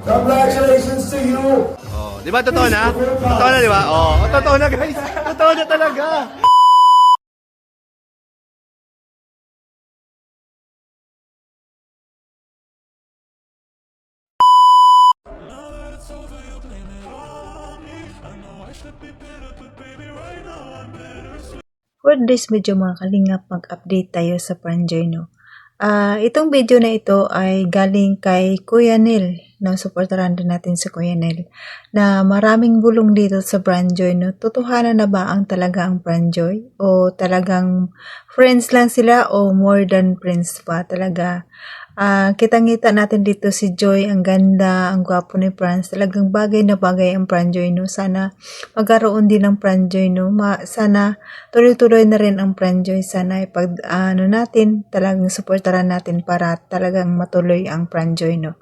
Congratulations to you! Oh, di ba totoo na? Totoo na, di ba? Oh, totoo na guys. Totoo na talaga. For this video mga kalingap, mag-update tayo sa Pranjoy, no? Itong video na ito ay galing kay Kuya Nel, no? Supportaran din natin si Kuya Nel, na maraming bulong dito sa Pranjoy, no? Totohanan na ba ang talaga ang Pranjoy? O talagang friends lang sila o more than friends pa talaga? Kitang-kita natin dito si Joy, ang ganda, ang gwapo ni Franz. Talagang bagay na bagay ang Pranjoy, no? Sana magkaroon din ng Pranjoy, no? Sana tuloy-tuloy na rin ang Pranjoy. Sana natin, talagang supportaran natin para talagang matuloy ang Pranjoy, no?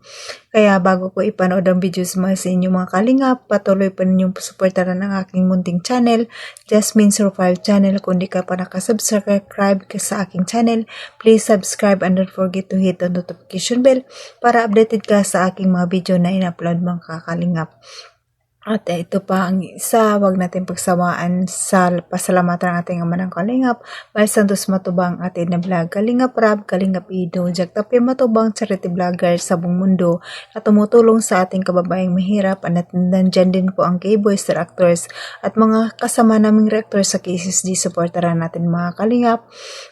Kaya bago ko ipanood ang videos mga sa inyo mga kalingap, patuloy pa ninyong supportaran ang aking munting channel, Jasmine Survive Channel. Kung di ka pa nakasubscribe ka sa aking channel, please subscribe and don't forget to hit the notification bell para updated ka sa aking mga video na in-upload mga kalingap. At ito pa ang isa, wag natin pagsawaan sa pasalamatan ng ating ama ng kalingap. May Santos Matubang atin na vlog, Kalingap Rab, Kalingap Ido, Jagtapi Matubang, charity vlogger sa buong mundo na tumutulong sa ating kababayang mahirap. At nandyan din po ang K-Boy Star Actors at mga kasama naming reactors sa KSSD. Supportaran natin mga kalingap.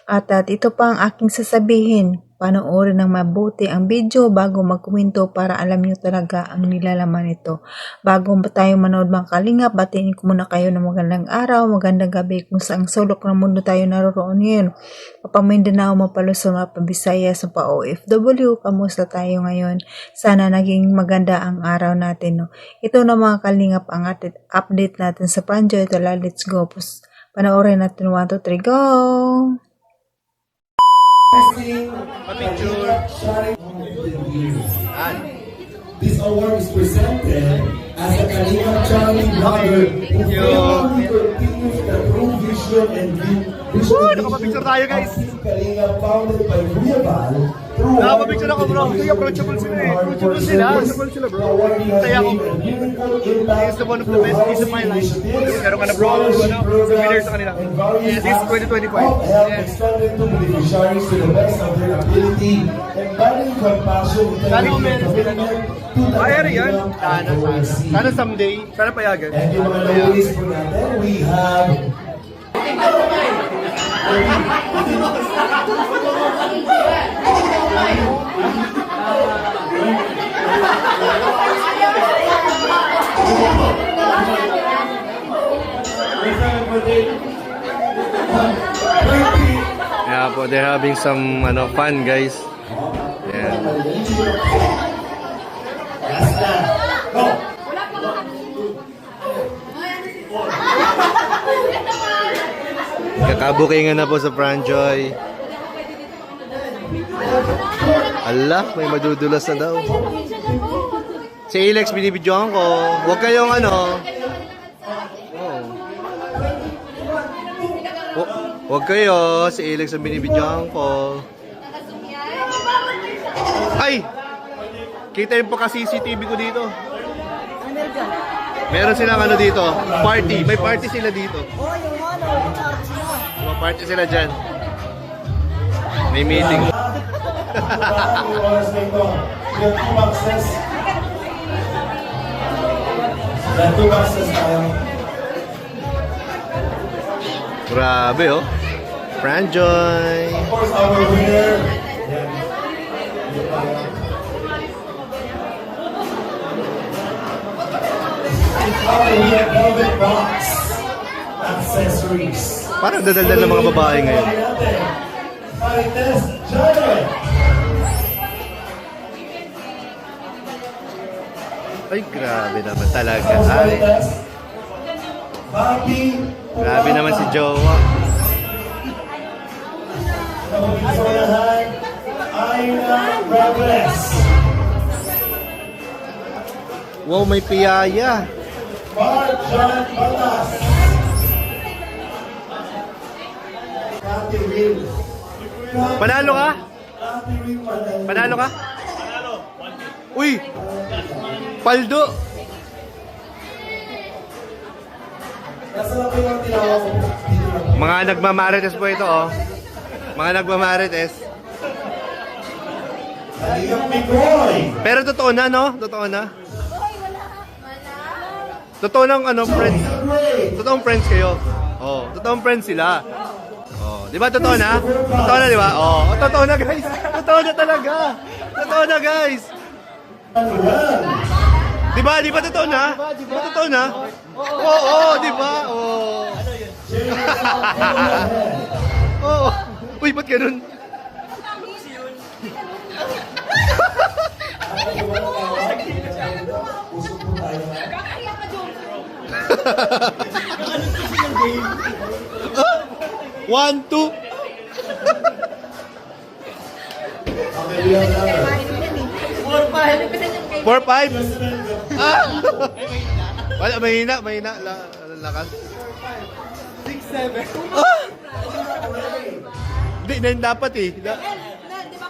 At ito pa ang aking sasabihin. Panoorin ng mabuti ang video bago magkomento para alam nyo talaga ang nilalaman nito. Bago tayo manood mga kalingap, batiin ko muna kayo ng magandang araw, magandang gabi kung saang sulok ng mundo tayo naroon ngayon. Papamindanao, Mapalusong, Pabisayas, pa OFW, kamusta tayo ngayon? Sana naging maganda ang araw natin. No? Ito na mga kalingap ang update natin sa Pranjoy. Tala, let's go. Panoorin natin 1, 2, 3, go! Pa-picture. This award is presented as a Kalingap charity blogger who faithfully continues the true vision and vision Nakapapicture tayo guys. Kalingap founded by Kuya Val. Nakapapicture ako bro. Kasi approachable sila eh. Approachable sila. Approachable sila bro. Kaya ako bro. This is the one of the best days of my life. Meron ka na bro. Winner sa kanila. This is 2025. Extended to beneficiaries to the best of their ability, embodying compassion, integrity, and commitment to the Ayari yan. Kalingap OAC. Sana someday. Sana payagan. And yung mga nominees po natin, we have Yeah po, they're having some fun guys. Yeah. Kakabukingan na po sa Pranjoy. Ala, may madudulas na daw. Si Alex, binibidyohan ko. Huwag kayong Huwag kayo. Si Alex ang binibidyohan ko. Ay! Kita yung paka-CCTV ko dito. Meron silang dito. Party. May party sila dito. May party sila dyan. May meeting. Grabe oh. Pranjoy. of course our winner. We have velvet box accessories. Parang dadaldal ng mga babae ngayon. Marites Janet. Ay, grabe naman talaga. Ay, Bobby. grabe naman si Jowa. Aina Robles. Wow, may piyaya. Marjan Batas. Kati Will. Panalo ka? Kati Will Panalo. Panalo ka? Uy! Paldo! Nasa lang po yung tinawag ko. Dito lang po. Mga nagmamarites po ito, oh. Mga nagmamarites. Kalingap Mikoy! Pero totoo na, no? Totoo na. Totoo ng ano, friends. Great! Totoong friends kayo. Oh, totoong friends sila. Oh, di ba totoo na? Totoo na, di ba? Oh, totoo na, guys. Totoo na talaga. Totoo na, guys. Di ba? Di ba totoo na? Di ba totoo na? Oo, di ba? Oo. Oo. Uy, ba't ganun? Usok po tayo. One, two. Okay, we have another. 4-5. Ah! Wala, mahina. Lakas. 6-7. Ah! Hindi, na dapat eh. Di ba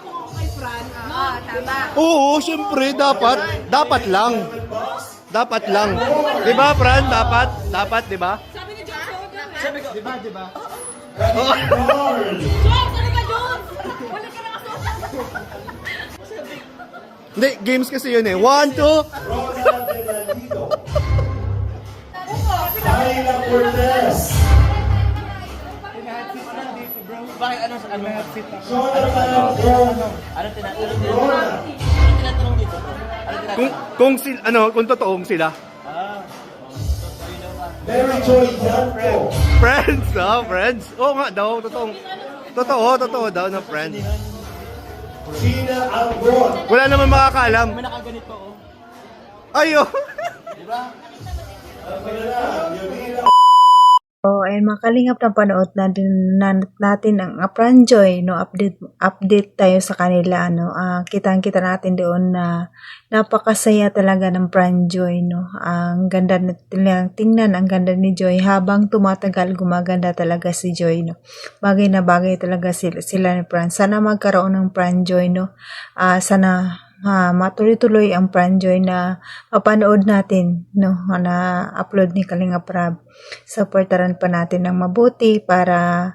kung ako kay Fran? Tama. Oo, syempre, dapat. Dapat lang. Dapat lang. Di ba, Fran? Dapat. Dapat, di ba? Sabi ni Jones, Di ba? Jones, ano ka, Jones? Wala ka nakasuot. Hindi, games kasi yun eh. 1, 2. Rosa Delgadito. Ayla Cortez. Jonathan Rona. Kung totoong sila. Mary Joy Yanko. Friends, friends. Oo nga daw, totoo daw na friends. Gina Angron. Wala naman makakalam. Ayo. So, ayun mga kalingap na panood natin ang Franjoy, no, update tayo sa kanila, no. Kitang-kita natin doon na napakasaya talaga ng Franjoy, no. Ang ganda nilang tingnan, ang ganda ni Joy habang tumatagal gumaganda talaga si Joy, no. Bagay na bagay talaga sila ni Fran. Sana magkaroon ng Franjoy, no. Sana matuloy-tuloy ang Franjoy na mapanood natin, no, na upload ni Kalinga Prab. Supportaran pa natin ng mabuti para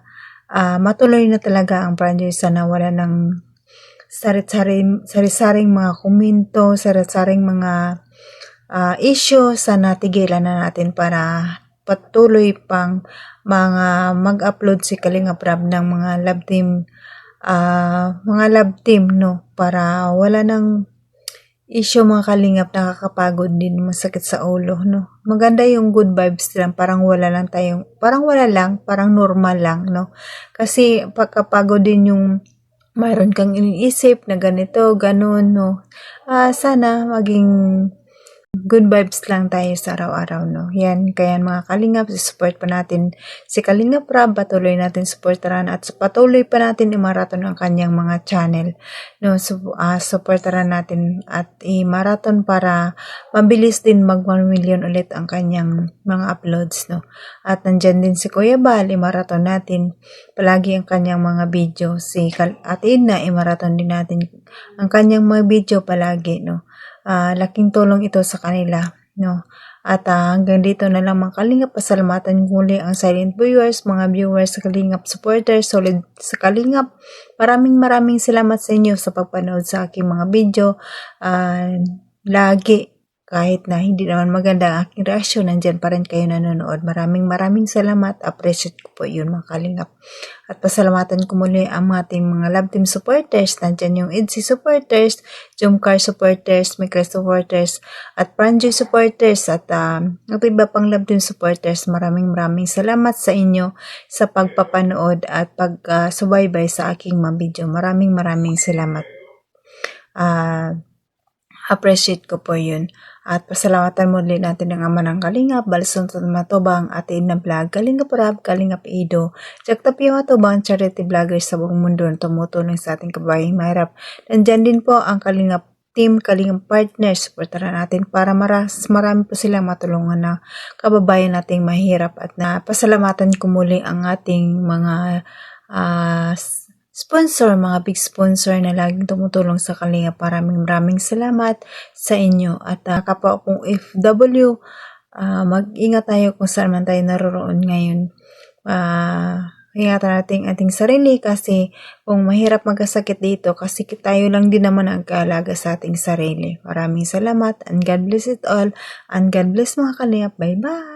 matuloy na talaga ang Franjoy. Sana wala ng sari-saring mga komento, sari-saring mga issue. Sana tigilan na natin para patuloy pang mag-upload si Kalinga Prab ng mga love team, no, para wala nang issue mga kalingap, nakakapagod din, masakit sa ulo, no. Maganda yung good vibes lang, parang wala lang, parang normal lang, no. Kasi pagkapagod din yung mayroon kang iniisip na ganito, ganun, no. Sana maging good vibes lang tayo sa araw-araw, no. Yan, kaya mga kalingap, support pa natin si Kalinga Prab, patuloy natin supportaran at patuloy pa natin i-marathon ang kanyang mga channel, no. Supportaran natin at i-marathon para mabilis din mag 1 million ulit ang kanyang mga uploads, no. At nandyan din si Kuya Bal, i-marathon natin palagi ang kanyang mga video. Si Ate Edna, i-marathon din natin ang kanyang mga video palagi, no. Laking tulong ito sa kanila, no. At hanggang dito na lang mga kalingap, pasalamatan muli ang silent viewers, mga viewers sa Kalingap, supporters, solid sa Kalingap. Maraming salamat sa inyo sa pagpanood sa aking mga video. Lagi, kahit na hindi naman maganda ang aking reaksyon, nandyan pa rin kayo nanonood. Maraming salamat. Appreciate ko po yun mga kalingap. At pasalamatan ko muli ang ating mga love team supporters. Nandyan yung EDSI supporters, Jumcar supporters, Mikra supporters, at Franjoy supporters, at iba pang love team supporters. Maraming salamat sa inyo sa pagpapanood at pagsubaybay sa aking mga video. Maraming salamat. Appreciate ko po yun. At pasalamatan muli natin ang ama ng Kalingap, Balson Matubang, atin na vlog, Kalingap Rab, Kalingap Ido, Jaktapia Matubang, charity vloggers sa buong mundo na tumutulong sa ating kabayang mahirap. Nandyan din po ang Kalingap team, Kalingap partners, supportaran natin para marami po silang matulungan na kababayan nating mahirap. At na pasalamatan ko muli ang ating mga sponsor, mga big sponsor na laging tumutulong sa Kalingap. Maraming salamat sa inyo. At kapwa kong FW, mag-ingat tayo kung saan man tayo naroroon ngayon. Ingatan natin ating sarili kasi kung mahirap magkasakit dito kasi tayo lang din naman ang kaalaga sa ating sarili. Maraming salamat and God bless it all and God bless mga Kalingap. Bye-bye!